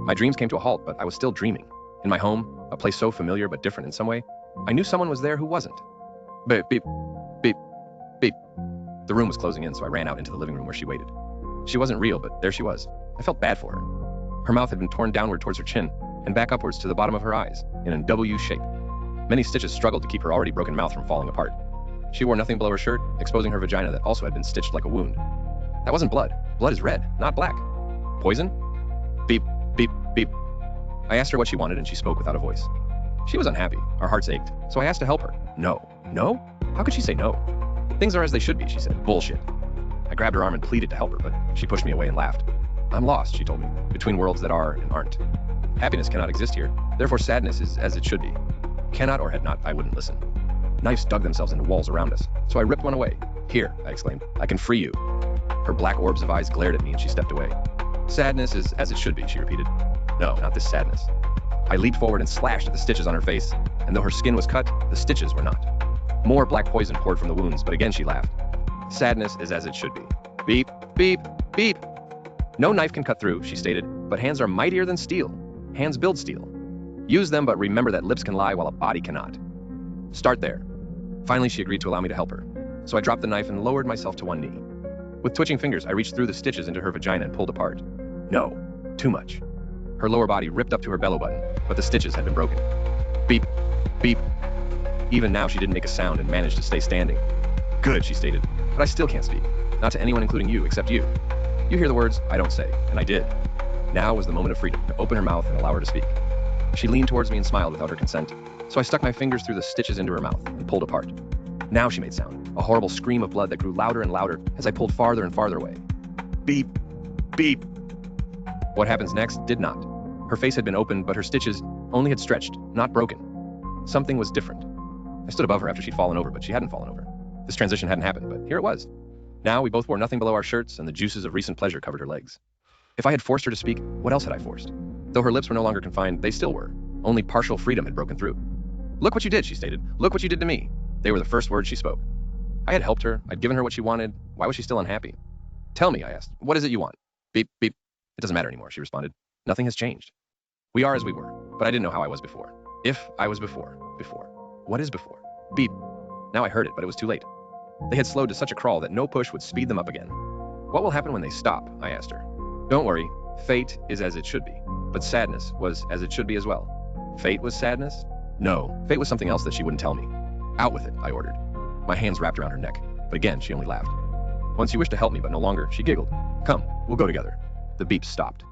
My dreams came to a halt, but I was still dreaming. In my home, a place so familiar but different in some way, I knew someone was there who wasn't. Beep, beep, beep, beep. The room was closing in, so I ran out into the living room where she waited. She wasn't real, but there she was. I felt bad for her. Her mouth had been torn downward towards her chin and back upwards to the bottom of her eyes, in a W shape. Many stitches struggled to keep her already broken mouth from falling apart. She wore nothing below her shirt, exposing her vagina that also had been stitched like a wound. That wasn't blood. Blood is red, not black. Poison? Beep, beep, beep. I asked her what she wanted, and she spoke without a voice. She was unhappy. Our hearts ached, so I asked to help her. No. No? How could she say no? Things are as they should be, she said. Bullshit. I grabbed her arm and pleaded to help her, but she pushed me away and laughed. I'm lost, she told me, between worlds that are and aren't. Happiness cannot exist here, therefore sadness is as it should be. Cannot or had not, I wouldn't listen. Knives dug themselves into walls around us, so I ripped one away. Here, I exclaimed, I can free you. Her black orbs of eyes glared at me and she stepped away. Sadness is as it should be, she repeated. No, not this sadness. I leaped forward and slashed at the stitches on her face, and though her skin was cut, the stitches were not. More black poison poured from the wounds, but again she laughed. Sadness is as it should be. Beep, beep, beep. No knife can cut through, she stated, but hands are mightier than steel. Hands build steel. Use them, but remember that lips can lie while a body cannot. Start there. Finally, she agreed to allow me to help her, so I dropped the knife and lowered myself to one knee. With twitching fingers, I reached through the stitches into her vagina and pulled apart. No, too much. Her lower body ripped up to her bellow button, but the stitches had been broken. Beep, beep. Even now, she didn't make a sound and managed to stay standing. Good, she stated, but I still can't speak. Not to anyone including you, except you. You hear the words I don't say, and I did. Now was the moment of freedom, to open her mouth and allow her to speak. She leaned towards me and smiled without her consent, so I stuck my fingers through the stitches into her mouth and pulled apart. Now she made sound, a horrible scream of blood that grew louder and louder as I pulled farther and farther away. Beep, beep. What happens next did not. Her face had been opened, but her stitches only had stretched, not broken. Something was different. I stood above her after she'd fallen over, but she hadn't fallen over. This transition hadn't happened, but here it was. Now we both wore nothing below our shirts, and the juices of recent pleasure covered her legs. If I had forced her to speak, what else had I forced? Though her lips were no longer confined, they still were. Only partial freedom had broken through. Look what you did, she stated. Look what you did to me. They were the first words she spoke. I had helped her. I'd given her what she wanted. Why was she still unhappy? Tell me, I asked. What is it you want? Beep, beep. It doesn't matter anymore, she responded. Nothing has changed. We are as we were, but I didn't know how I was before. If I was before. What is before? Beep. Now I heard it, but it was too late. They had slowed to such a crawl that no push would speed them up again. What will happen when they stop? I asked her. Don't worry. Fate is as it should be. But sadness was as it should be as well. Fate was sadness? No, fate was something else that she wouldn't tell me. Out with it, I ordered. My hands wrapped around her neck, but again she only laughed. Once you wished to help me, but no longer, she giggled. Come, we'll go together. The beeps stopped.